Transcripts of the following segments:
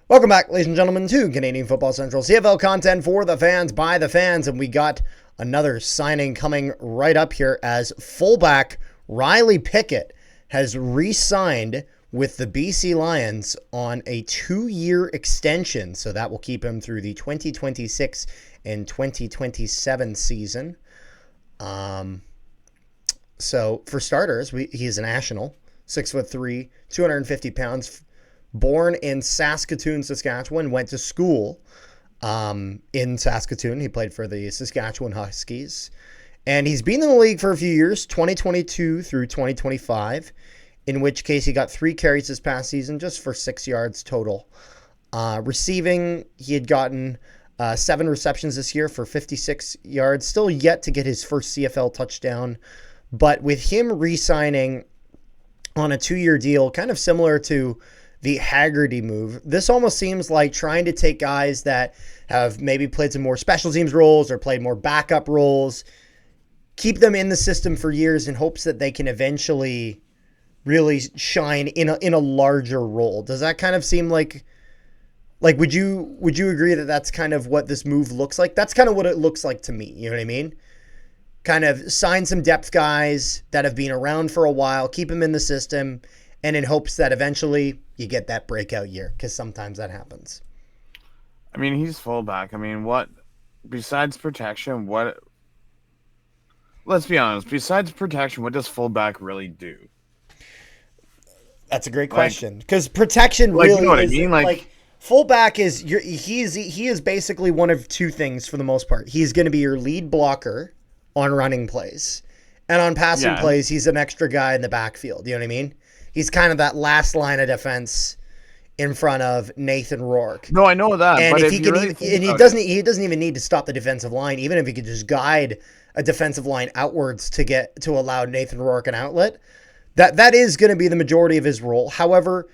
Welcome back, ladies and gentlemen, to Canadian Football Central CFL content for the fans, by the fans, and we got another signing coming right up here as fullback Riley Pickett has re-signed with the BC Lions on a 2-year extension, so that will keep him through the 2026 and 2027 season. So for starters, he's a national, 6'3", 250 pounds. Born in Saskatoon, Saskatchewan, went to school in Saskatoon. He played for the Saskatchewan Huskies. And he's been in the league for a few years, 2022 through 2025, in which case he got 3 carries this past season, just for 6 yards total. Receiving, he had gotten 7 receptions this year for 56 yards. Still yet to get his first CFL touchdown. But with him re-signing on a 2-year deal, kind of similar to the Haggerty move, this almost seems like trying to take guys that have maybe played some more special teams roles or played more backup roles, keep them in the system for years in hopes that they can eventually really shine in a larger role. Does that kind of seem like would you agree that that's kind of what this move looks like? That's kind of what it looks like to me. You know what I mean? Kind of sign some depth guys that have been around for a while, keep them in the system, and in hopes that eventually you get that breakout year, because sometimes that happens. I mean, he's fullback. I mean, what besides protection? Let's be honest. Besides protection, what does fullback really do? That's a great question, because protection really, you know what is, I mean? Like fullback is he is basically one of 2 things for the most part. He's going to be your lead blocker on running plays, and on passing plays, he's an extra guy in the backfield. You know what I mean? He's kind of that last line of defense in front of Nathan Rourke. No, I know that. And but if he can, he doesn't even need to stop the defensive line. Even if he could just guide a defensive line outwards to allow Nathan Rourke an outlet, that is going to be the majority of his role. However,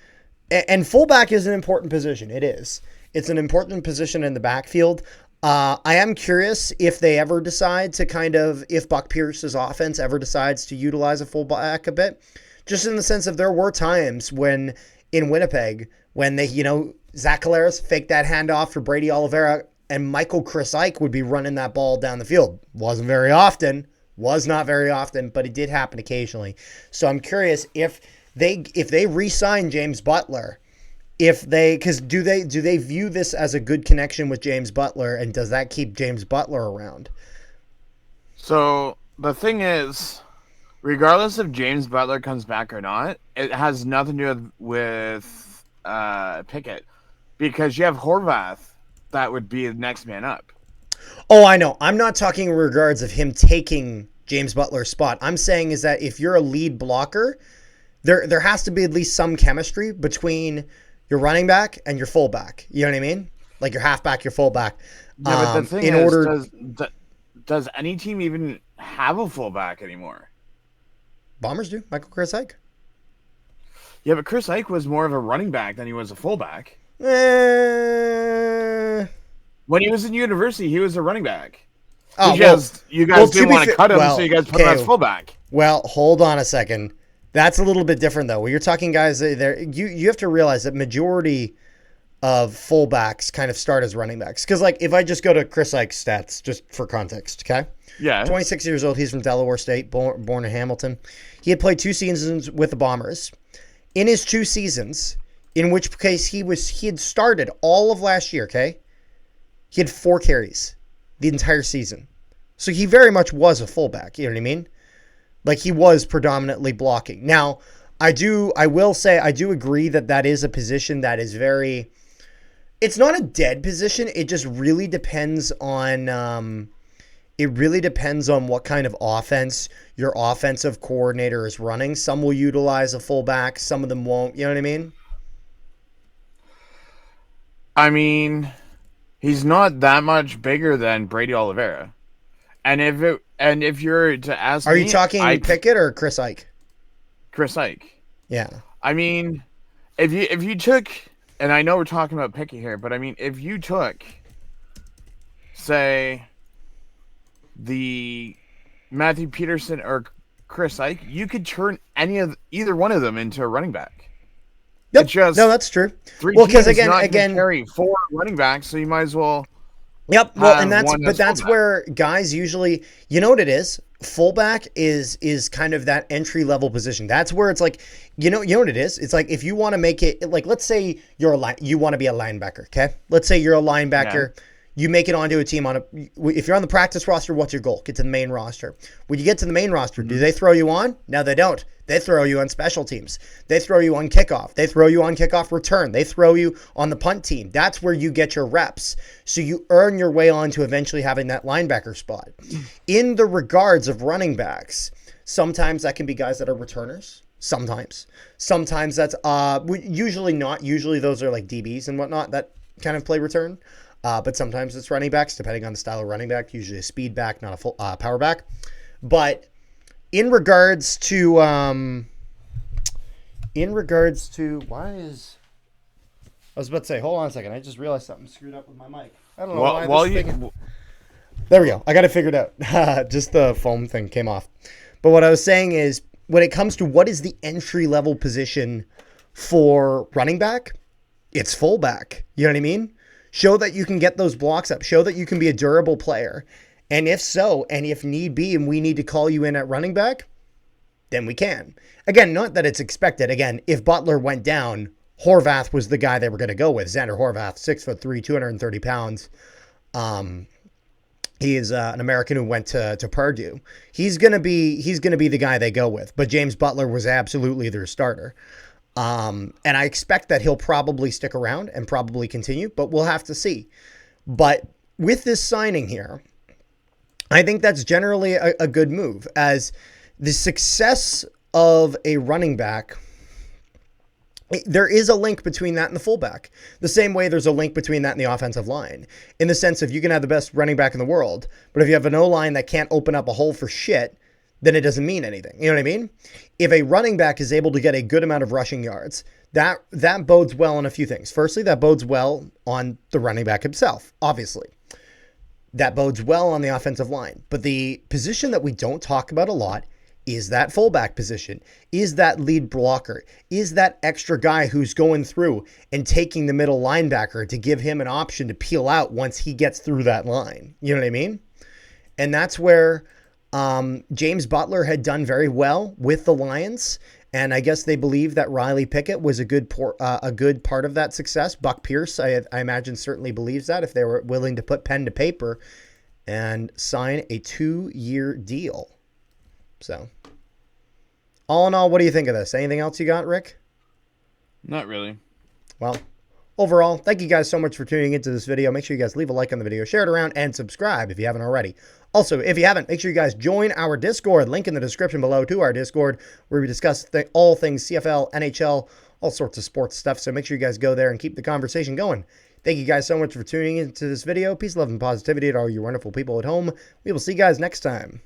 and fullback is an important position. It is. It's an important position in the backfield. I am curious if they ever decide to if Buck Pierce's offense ever decides to utilize a fullback a bit. Just in the sense of there were times when in Winnipeg, when they, Zach Collaros faked that handoff for Brady Oliveira and Michael Chris Ike would be running that ball down the field. Was not very often, but it did happen occasionally. So I'm curious if they re-sign James Butler, because do they view this as a good connection with James Butler, and does that keep James Butler around? So the thing is, regardless if James Butler comes back or not, it has nothing to do with Pickett, because you have Horvath that would be the next man up. Oh, I know. I'm not talking in regards of him taking James Butler's spot. I'm saying is that if you're a lead blocker, there has to be at least some chemistry between your running back and your fullback. You know what I mean? Like your halfback, your fullback. Yeah, but the thing is, does any team even have a fullback anymore? Bombers do. Michael Chris Ike. Yeah, but Chris Ike was more of a running back than he was a fullback. When he was in university, he was a running back. Oh, you guys didn't want to cut him, so you guys put him as fullback. Well, hold on a second. That's a little bit different, though. When you're talking guys there, you have to realize that majority of fullbacks kind of start as running backs. Because, if I just go to Chris Ike's stats, just for context, okay? Yeah. 26 years old. He's from Delaware State, born in Hamilton. He had played 2 seasons with the Bombers. In his 2 seasons, in which case he had started all of last year, okay? He had 4 carries the entire season. So he very much was a fullback, you know what I mean? He was predominantly blocking. Now, I will say I do agree that is a position that is very, it's not a dead position. It just really depends on what kind of offense your offensive coordinator is running. Some will utilize a fullback, some of them won't. You know what I mean? I mean, he's not that much bigger than Brady Oliveira. And if you're to ask me, are you talking Pickett or Chris Ike? Chris Ike. Yeah. I mean, if you took, and I know we're talking about Pickett here, but I mean, if you took, say, the Matthew Peterson or Chris Ike, you could turn either one of them into a running back. Yep. It's just No, that's true. three Well, because teams not again, carry 4 running backs, so you might as well. yep. Well, and that's fullback. where guys usually, you know what it is. Fullback is kind of that entry level position. That's where it's like, you know what it is. It's like if you want to make it like, let's say you want to be a linebacker. Okay, let's say you're a linebacker. Yeah. You make it onto a team if you're on the practice roster, what's your goal? Get to the main roster. When you get to the main roster, do they throw you on? No, they don't. They throw you on special teams. They throw you on kickoff. They throw you on kickoff return. They throw you on the punt team. That's where you get your reps. So you earn your way on to eventually having that linebacker spot. In the regards of running backs, sometimes that can be guys that are returners. Sometimes that's usually not. Usually those are like DBs and whatnot that kind of play return. But sometimes it's running backs, depending on the style of running back. Usually a speed back, not a full power back. But in regards to why is I was about to say, hold on a second. I just realized something screwed up with my mic. I don't know why. There we go. I got it figured out. Just the foam thing came off. But what I was saying is, when it comes to what is the entry level position for running back, it's fullback. You know what I mean? Show that you can get those blocks up. Show that you can be a durable player. And if so, and if need be, and we need to call you in at running back, then we can. Again, not that it's expected. Again, if Butler went down, Horvath was the guy they were going to go with. Xander Horvath, 6'3", 230 pounds. He is an American who went to Purdue. He's gonna be the guy they go with. But James Butler was absolutely their starter. And I expect that he'll probably stick around and probably continue, but we'll have to see. But with this signing here, I think that's generally a good move, as the success of a running back, there is a link between that and the fullback. The same way there's a link between that and the offensive line, in the sense of you can have the best running back in the world, but if you have an O-line that can't open up a hole for shit, then it doesn't mean anything. You know what I mean? If a running back is able to get a good amount of rushing yards, that bodes well on a few things. Firstly, that bodes well on the running back himself, obviously. That bodes well on the offensive line. But the position that we don't talk about a lot is that fullback position, is that lead blocker, is that extra guy who's going through and taking the middle linebacker to give him an option to peel out once he gets through that line. You know what I mean? And that's where James Butler had done very well with the Lions, and I guess they believe that Riley Pickett was a good part of that success. Buck Pierce, I imagine, certainly believes that, if they were willing to put pen to paper and sign a 2-year deal. So, all in all, what do you think of this? Anything else you got, Rick? Not really. Well, overall, thank you guys so much for tuning into this video. Make sure you guys leave a like on the video, share it around, and subscribe if you haven't already. Also, if you haven't, make sure you guys join our Discord. Link in the description below to our Discord, where we discuss all things CFL, NHL, all sorts of sports stuff. So make sure you guys go there and keep the conversation going. Thank you guys so much for tuning into this video. Peace, love, and positivity to all you wonderful people at home. We will see you guys next time.